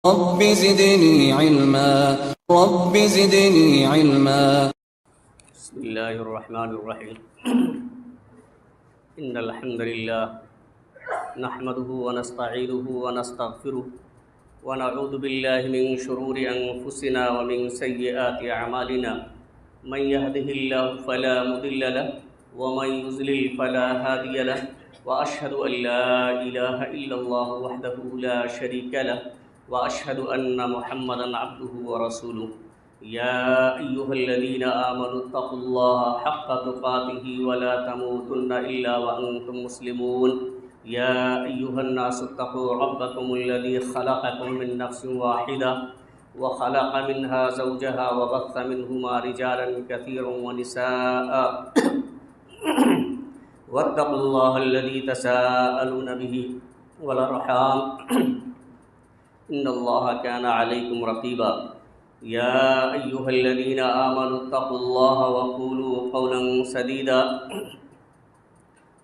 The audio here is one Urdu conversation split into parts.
رب زدني علما رب زدني علما. بسم الله الرحمن الرحيم. إن الحمد لله نحمده ونستعينه ونستغفره ونعوذ بالله من شرور أنفسنا ومن سيئات أعمالنا. من يهده الله فلا مضل له ومن يضلل فلا هادي له وأشهد أن لا إله إلا الله وحده لا شريك له وأشهد أن محمدا عبده ورسوله. يا أيها الذين آمنوا اتقوا الله حق تقاته ولا تموتن إلا وأنتم مسلمون. يا أيها الناس اتقوا ربكم الذي خلقكم من نفس واحدة وخلق منها زوجها وبث منهما رجالا كثيرا ونساء واتقوا الله الذي تساءلون به والأرحام إن الله كان عليكم رقيبا. يا أيها الذين آمنوا اتقوا الله وقولوا قولا سديدا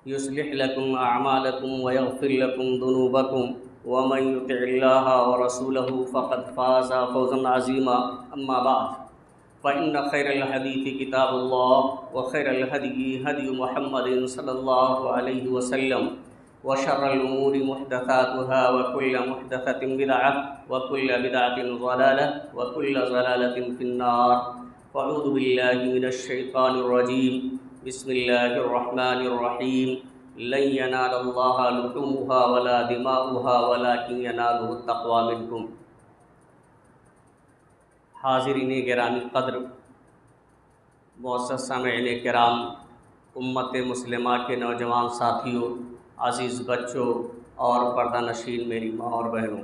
يصلح لكم أعمالكم ويغفر لكم ذنوبكم ومن يطع الله ورسوله فقد فاز فوزا عظيما. أما بعد فإن خير الحديث كتاب الله وخير الهدي هدي محمد صلى الله عليه وسلم وشر الأمور محدثاتها وكل محدثة بدعة وكل بدعة ضلالة وكل ضلالة في النار. فأعوذ بالله من الشيطان الرجيم. بسم الله الرحمن الرحيم. لن ينال الله لحومها ولا دماؤها ولكن يناله التقوى منكم. حاضرین گرامی قدر، معزز سامعین کرام، امت مسلمہ کے نوجوان ساتھیوں، عزیز بچوں اور پردہ نشین میری ماں اور بہنوں،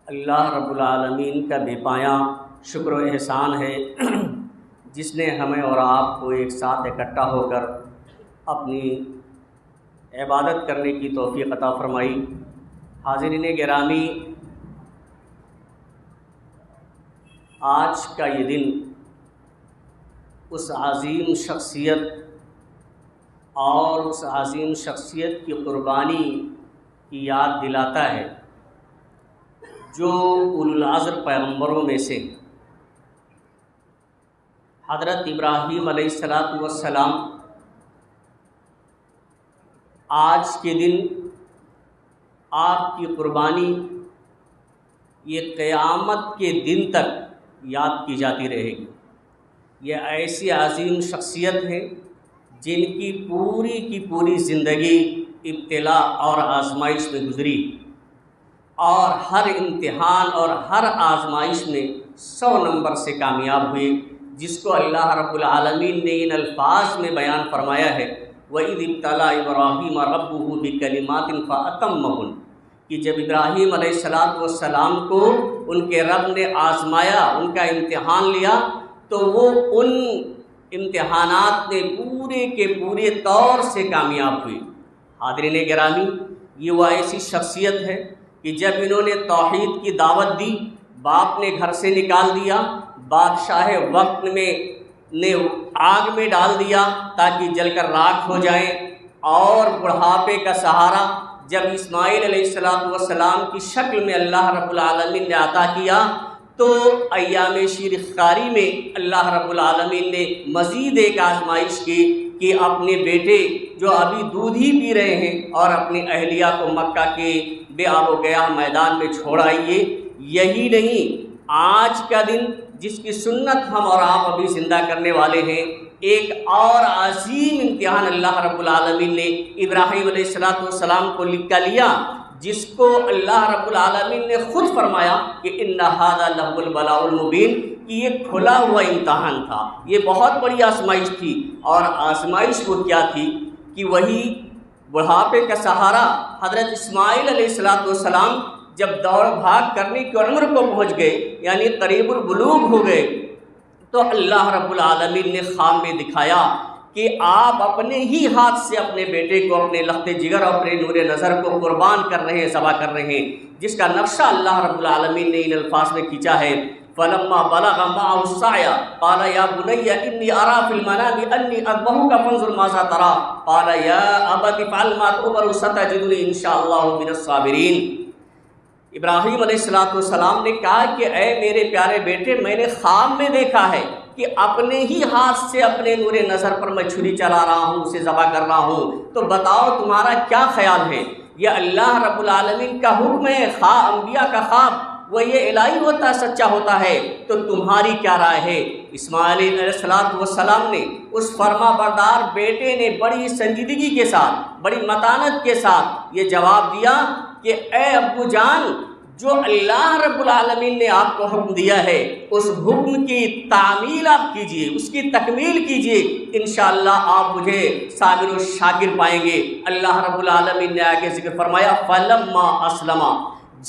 اللہ رب العالمین کا بے پایاں شکر و احسان ہے جس نے ہمیں اور آپ کو ایک ساتھ اکٹھا ہو کر اپنی عبادت کرنے کی توفیق عطا فرمائی. حاضرین گرامی، آج کا یہ دن اس عظیم شخصیت اور اس عظیم شخصیت کی قربانی کی یاد دلاتا ہے جو اولو العزم پیغمبروں میں سے حضرت ابراہیم علیہ السلام آج کے دن آپ کی قربانی یہ قیامت کے دن تک یاد کی جاتی رہے گی. یہ ایسی عظیم شخصیت ہے جن کی پوری زندگی ابتلا اور آزمائش میں گزری اور ہر امتحان اور ہر آزمائش میں 100 نمبر سے کامیاب ہوئے، جس کو اللہ رب العالمین نے ان الفاظ میں بیان فرمایا ہے وَإِذِ ابْتَلَىٰ إِبْرَاهِيمَ رَبُّهُ بِكَلِمَاتٍ فَأَتَمَّهُنَّ، کہ جب ابراہیم علیہ السلام کو ان کے رب نے آزمایا، ان کا امتحان لیا، تو وہ ان امتحانات میں پورے کے پورے طور سے کامیاب ہوئے. حاضرین گرامی، یہ وہ ایسی شخصیت ہے کہ جب انہوں نے توحید کی دعوت دی، باپ نے گھر سے نکال دیا، بادشاہ وقت نے آگ میں ڈال دیا تاکہ جل کر راکھ ہو جائیں، اور بڑھاپے کا سہارا جب اسماعیل علیہ السلام کی شکل میں اللہ رب العالمین نے عطا کیا، تو ایام شیر خاری میں اللہ رب العالمین نے مزید ایک آزمائش کی کہ اپنے بیٹے جو ابھی دودھ ہی پی رہے ہیں اور اپنی اہلیہ کو مکہ کے بے آب و گیاہ میدان میں چھوڑ آئیے. یہی نہیں، آج کا دن جس کی سنت ہم اور آپ ابھی زندہ کرنے والے ہیں، ایک اور عظیم امتحان اللہ رب العالمین نے ابراہیم علیہ السلام کو لکھا لیا، جس کو اللہ رب العالمین نے خود فرمایا کہ ان ھذا لہو البلاء المبین، کہ یہ کھلا ہوا امتحان تھا، یہ بہت بڑی آزمائش تھی. اور آزمائش وہ کیا تھی کہ وہی بڑھاپے کا سہارا حضرت اسماعیل علیہ السلام جب دوڑ بھاگ کرنے کی عمر کو پہنچ گئے، یعنی قریب البلوغ ہو گئے، تو اللہ رب العالمین نے خواب میں دکھایا کہ آپ اپنے ہی ہاتھ سے اپنے بیٹے کو، اپنے لخت جگر اور اپنے نور نظر کو قربان کر رہے ہیں، ذبح کر رہے ہیں، جس کا نقشہ اللہ رب العالمین نے ان الفاظ میں کھینچا ہے فلما بلغ معه السعي قال يا بني إني أرى في المنام أني أذبحك فانظر ماذا ترى قال يا أبت افعل ما تؤمر ستجدني إن شاء الله من الصابرين۔ ابراہیم علیہ السلام نے کہا کہ اے میرے پیارے بیٹے، میں نے خواب میں دیکھا ہے کہ اپنے ہی ہاتھ سے اپنے نور نظر پر میں چھری چلا رہا ہوں، اسے ذبح کر رہا ہوں، تو بتاؤ تمہارا کیا خیال ہے؟ یہ اللہ رب العالمین کا حکم ہے، انبیاء کا خواب وہ یہ الہی ہوتا ہے، سچا ہوتا ہے، تو تمہاری کیا رائے ہے؟ اسماعیل علیہ السلام نے، اس فرما بردار بیٹے نے بڑی سنجیدگی کے ساتھ، بڑی متانت کے ساتھ یہ جواب دیا کہ اے ابو جان، جو اللہ رب العالمین نے آپ کو حکم دیا ہے اس حکم کی تعمیل آپ کیجئے، اس کی تکمیل کیجئے، انشاءاللہ آپ مجھے صابر و شاکر پائیں گے۔ اللہ رب العالمین نے آگے ذکر فرمایا فلما اسلما،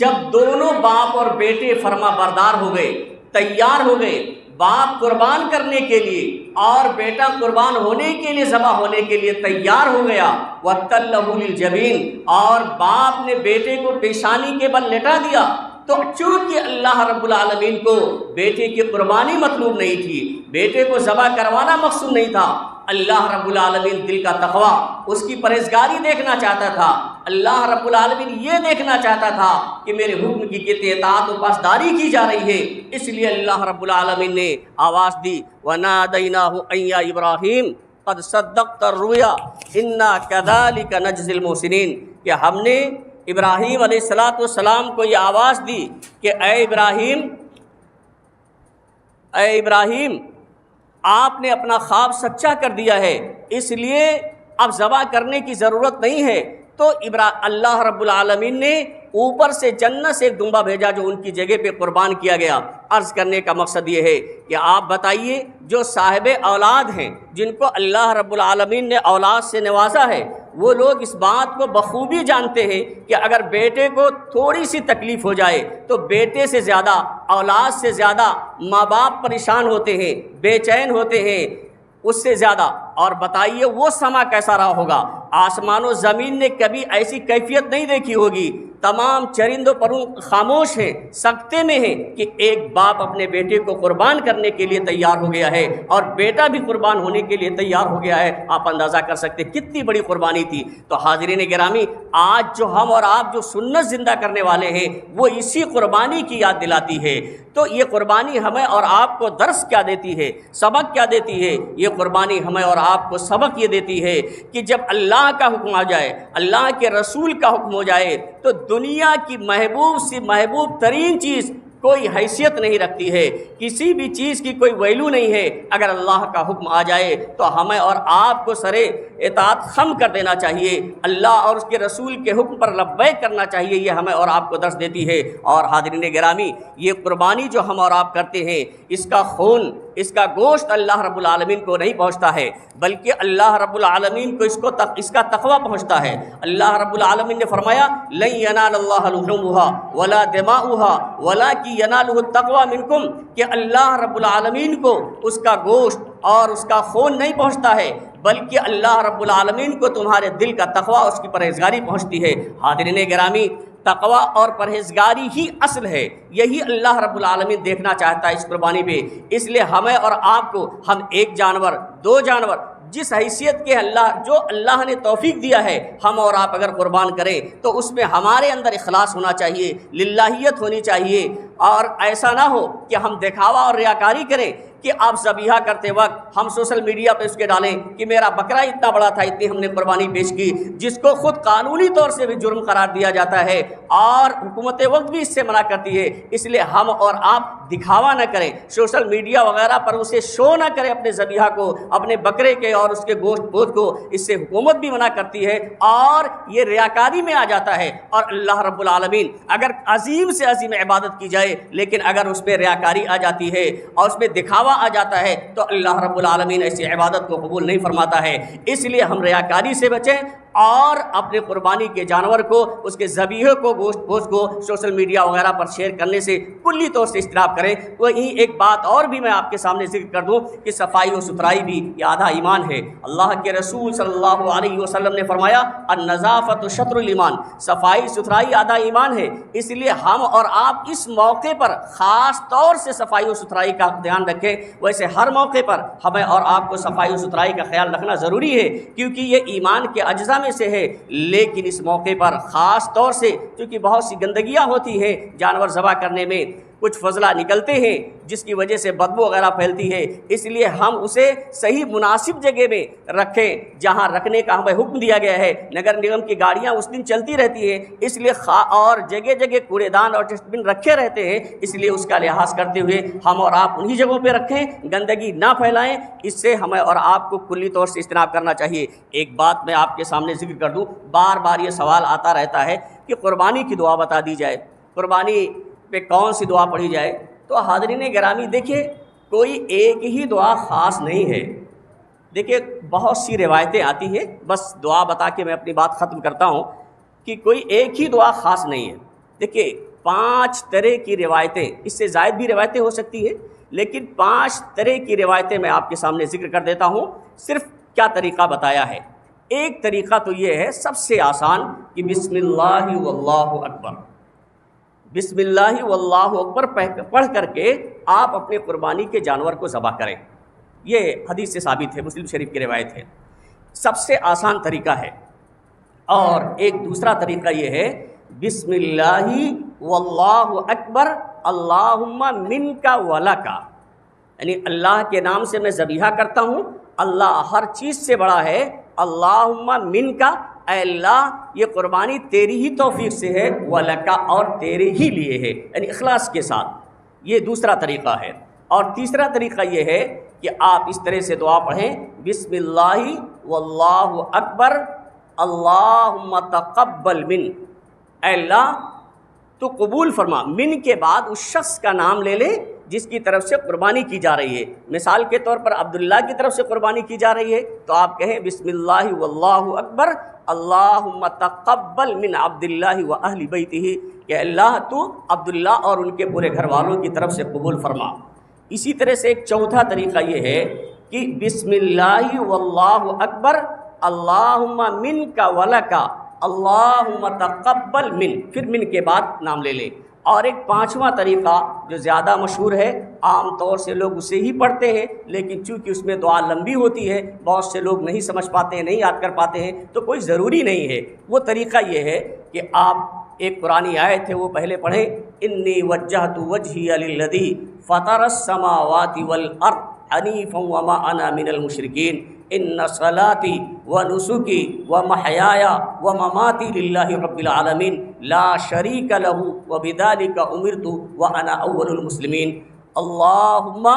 جب دونوں باپ اور بیٹے فرما بردار ہو گئے، تیار ہو گئے، باپ قربان کرنے کے لیے اور بیٹا قربان ہونے کے لیے، ذبح ہونے کے لیے تیار ہو گیا، وَتَلَّهُ لِلْجَبِينِ، اور باپ نے بیٹے کو پیشانی کے بل لٹا دیا، تو چونکہ اللہ رب العالمین کو بیٹے کی قربانی مطلوب نہیں تھی، بیٹے کو ذبح کروانا مقصود نہیں تھا، اللہ رب العالمین دل کا تقوی، اس کی پرہیزگاری دیکھنا چاہتا تھا، اللہ رب العالمین یہ دیکھنا چاہتا تھا کہ میرے حکم کی کتنی اطاعت و پاسداری کی جا رہی ہے، اس لیے اللہ رب العالمین نے آواز دی وَنَادَيْنَاهُ أَن يَا إِبْرَاهِيمُ قَدْ صَدَّقْتَ الرُّؤْيَا إِنَّا كَذَلِكَ نَجْزِي الْمُحْسِنِينَ، کہ ہم نے ابراہیم علیہ السلام کو یہ آواز دی کہ اے ابراہیم آپ نے اپنا خواب سچا کر دیا ہے، اس لیے اب ذبح کرنے کی ضرورت نہیں ہے۔ تو اللہ رب العالمین نے اوپر سے جنت سے ایک دمبا بھیجا جو ان کی جگہ پہ قربان کیا گیا۔ عرض کرنے کا مقصد یہ ہے کہ آپ بتائیے، جو صاحب اولاد ہیں، جن کو اللہ رب العالمین نے اولاد سے نوازا ہے، وہ لوگ اس بات کو بخوبی جانتے ہیں کہ اگر بیٹے کو تھوڑی سی تکلیف ہو جائے تو بیٹے سے زیادہ، اولاد سے زیادہ ماں باپ پریشان ہوتے ہیں، بے چین ہوتے ہیں اس سے زیادہ۔ اور بتائیے وہ سما کیسا رہا ہوگا؟ آسمان و زمین نے کبھی ایسی کیفیت نہیں دیکھی ہوگی، تمام چرند و پرند خاموش ہیں، سکتے میں ہیں کہ ایک باپ اپنے بیٹے کو قربان کرنے کے لیے تیار ہو گیا ہے اور بیٹا بھی قربان ہونے کے لیے تیار ہو گیا ہے۔ آپ اندازہ کر سکتے کتنی بڑی قربانی تھی۔ تو حاضرین گرامی، آج جو ہم اور آپ جو سنت زندہ کرنے والے ہیں وہ اسی قربانی کی یاد دلاتی ہے۔ تو یہ قربانی ہمیں اور آپ کو درس کیا دیتی ہے، سبق کیا دیتی ہے؟ یہ قربانی ہمیں اور آپ کو سبق یہ دیتی ہے کہ جب اللہ کا حکم آ جائے، اللہ کے رسول کا حکم ہو جائے، تو دنیا کی محبوب سی محبوب ترین چیز کوئی حیثیت نہیں رکھتی ہے، کسی بھی چیز کی کوئی ویلو نہیں ہے۔ اگر اللہ کا حکم آ جائے تو ہمیں اور آپ کو سرے اطاعت خم کر دینا چاہیے، اللہ اور اس کے رسول کے حکم پر لبیک کرنا چاہیے، یہ ہمیں اور آپ کو درس دیتی ہے۔ اور حاضرین گرامی، یہ قربانی جو ہم اور آپ کرتے ہیں، اس کا خون، اس کا گوشت اللہ رب العالمین کو نہیں پہنچتا ہے، بلکہ اللہ رب العالمین کو اس کا تقوی پہنچتا ہے۔ اللہ رب العالمین نے فرمایا لن ینال اللہ لحومها ولا دماؤها ولکن ینالہ التقوی منکم، کہ اللہ رب العالمین کو اس کا گوشت اور اس کا خون نہیں پہنچتا ہے، بلکہ اللہ رب العالمین کو تمہارے دل کا تقوی، اس کی پرہیزگاری پہنچتی ہے۔ حاضرین گرامی، تقوی اور پرہیزگاری ہی اصل ہے، یہی اللہ رب العالمین دیکھنا چاہتا ہے اس قربانی پہ۔ اس لیے ہمیں اور آپ کو، ہم ایک جانور، دو جانور، جس حیثیت کے جو اللہ نے توفیق دیا ہے، ہم اور آپ اگر قربان کریں تو اس میں ہمارے اندر اخلاص ہونا چاہیے، للہیت ہونی چاہیے، اور ایسا نہ ہو کہ ہم دکھاوا اور ریاکاری کریں کہ آپ ذبیحہ کرتے وقت ہم سوشل میڈیا پہ اس کے ڈالیں کہ میرا بکرا اتنا بڑا تھا، اتنی ہم نے قربانی پیش کی، جس کو خود قانونی طور سے بھی جرم قرار دیا جاتا ہے اور حکومت وقت بھی اس سے منع کرتی ہے۔ اس لیے ہم اور آپ دکھاوا نہ کریں، سوشل میڈیا وغیرہ پر اسے شو نہ کریں اپنے ذبیحہ کو، اپنے بکرے کے اور اس کے گوشت پوت کو، اس سے حکومت بھی منع کرتی ہے اور یہ ریاکاری میں آ جاتا ہے۔ اور اللہ رب العالمین، اگر عظیم سے عظیم عبادت کی جائے لیکن اگر اس پہ ریاکاری آ جاتی ہے اور اس میں دکھاوا آ جاتا ہے تو اللہ رب العالمین ایسی عبادت کو قبول نہیں فرماتا ہے۔ اس لیے ہم ریاکاری سے بچیں اور اپنے قربانی کے جانور کو، اس کے ذبیحے کو، گوشت کو سوشل میڈیا وغیرہ پر شیئر کرنے سے کلی طور سے اجتناب کریں۔ وہیں ایک بات اور بھی میں آپ کے سامنے ذکر کر دوں کہ صفائی و ستھرائی بھی یہ آدھا ایمان ہے۔ اللہ کے رسول صلی اللہ علیہ وسلم نے فرمایا النظافۃ شطر الایمان، صفائی ستھرائی آدھا ایمان ہے۔ اس لیے ہم اور آپ اس موقع پر خاص طور سے صفائی و ستھرائی کا دھیان رکھیں۔ ویسے ہر موقع پر ہمیں اور آپ کو صفائی و ستھرائی کا خیال رکھنا ضروری ہے، کیونکہ یہ ایمان کے اجزاء میں سے ہے۔ لیکن اس موقع پر خاص طور سے کیونکہ بہت سی گندگیاں ہوتی ہیں جانور ذبح کرنے میں، کچھ فضلہ نکلتے ہیں جس کی وجہ سے بدبو وغیرہ پھیلتی ہے، اس لیے ہم اسے صحیح مناسب جگہ میں رکھیں جہاں رکھنے کا ہمیں حکم دیا گیا ہے۔ نگر نگم کی گاڑیاں اس دن چلتی رہتی ہیں، اس لیے اور جگہ جگہ کوڑے دان اور ڈسٹ بن رکھے رہتے ہیں، اس لیے اس کا لحاظ کرتے ہوئے ہم اور آپ انہی جگہوں پہ رکھیں، گندگی نہ پھیلائیں۔ اس سے ہمیں اور آپ کو کلی طور سے اجتناب کرنا چاہیے۔ ایک بات میں آپ کے سامنے ذکر کر دوں، بار بار یہ سوال آتا رہتا ہے کہ قربانی کی دعا بتا دی جائے، قربانی پہ کون سی دعا پڑھی جائے؟ تو حاضرین گرامی دیکھیے، کوئی ایک ہی دعا خاص نہیں ہے۔ دیکھیے بہت سی روایتیں آتی ہیں، بس دعا بتا کے میں اپنی بات ختم کرتا ہوں کہ کوئی ایک ہی دعا خاص نہیں ہے۔ دیکھیے 5 طرح کی روایتیں، اس سے زائد بھی روایتیں ہو سکتی ہیں، لیکن 5 طرح کی روایتیں میں آپ کے سامنے ذکر کر دیتا ہوں۔ صرف کیا طریقہ بتایا ہے؟ ایک طریقہ تو یہ ہے سب سے آسان کہ بسم اللہ واللہ اکبر، بسم اللہ واللہ اکبر پڑھ کر کے آپ اپنے قربانی کے جانور کو ذبح کریں۔ یہ حدیث سے ثابت ہے، مسلم شریف کی روایت ہے، سب سے آسان طریقہ ہے۔ اور ایک دوسرا طریقہ یہ ہے بسم اللہ واللہ اکبر اللہم منک ولک، یعنی اللہ کے نام سے میں ذبیحہ کرتا ہوں، اللہ ہر چیز سے بڑا ہے، اللہم منک، اے اللہ یہ قربانی تیری ہی توفیق سے ہے، ولکا اور تیرے ہی لیے ہے، یعنی اخلاص کے ساتھ۔ یہ دوسرا طریقہ ہے۔ اور تیسرا طریقہ یہ ہے کہ آپ اس طرح سے دعا پڑھیں بسم اللہ واللہ اکبر اللہم تقبل من، اے اللہ تو قبول فرما، من کے بعد اس شخص کا نام لے لے جس کی طرف سے قربانی کی جا رہی ہے۔ مثال کے طور پر عبداللہ کی طرف سے قربانی کی جا رہی ہے تو آپ کہیں بسم اللہ واللہ اکبر اللہم تقبل من عبداللہ و اہل بیتہ، کہ اللہ تو عبداللہ اور ان کے پورے گھر والوں کی طرف سے قبول فرما۔ اسی طرح سے ایک چوتھا طریقہ یہ ہے کہ بسم اللہ واللہ اکبر اللہم منک ولک اللہم تقبل من، پھر من کے بعد نام لے لیں۔ اور ایک پانچواں طریقہ جو زیادہ مشہور ہے، عام طور سے لوگ اسے ہی پڑھتے ہیں، لیکن چونکہ اس میں دعا لمبی ہوتی ہے بہت سے لوگ نہیں سمجھ پاتے ہیں، نہیں یاد کر پاتے ہیں، تو کوئی ضروری نہیں ہے۔ وہ طریقہ یہ ہے کہ آپ ایک قرآنی آیت ہے وہ پہلے پڑھیں، انی وجہت وجہی للذی فطر السماوات والارض حنیفا وما انا من المشرکین ان صلاتی ونسکی ومحیایا ومماتی للہ رب العالمین لا شریک لہ وبذلک امرت وانا اول المسلمین۔ اللہم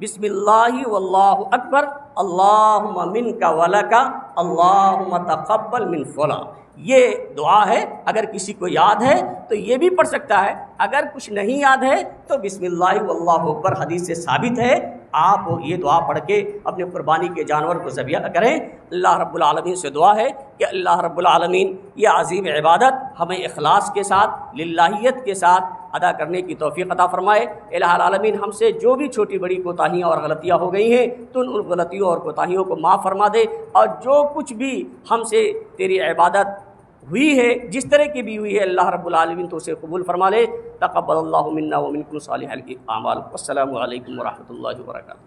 بسم اللہ واللہ اکبر اللہم منک ولک اللہم تقبل من فلاں۔ یہ دعا ہے، اگر کسی کو یاد ہے تو یہ بھی پڑھ سکتا ہے، اگر کچھ نہیں یاد ہے تو بسم اللہ واللہ اکبر حدیث سے ثابت ہے، آپ یہ دعا پڑھ کے اپنے قربانی کے جانور کو ذبح کریں۔ اللہ رب العالمین سے دعا ہے کہ اللہ رب العالمین یہ عظیم عبادت ہمیں اخلاص کے ساتھ، للہیت کے ساتھ ادا کرنے کی توفیق عطا فرمائے۔ الہ العالمین ہم سے جو بھی چھوٹی بڑی کوتاہیاں اور غلطیاں ہو گئی ہیں تو ان غلطیوں اور کوتاہیوں کو معاف فرما دے، اور جو کچھ بھی ہم سے تیری عبادت ہوئی ہے جس طرح کی بھی ہوئی ہے اللہ رب العالمین تو اسے قبول فرما لے۔ تقبل اللہ منا ومنکم صالح الاعمال۔ السلام علیکم ورحمۃ اللہ وبرکاتہ۔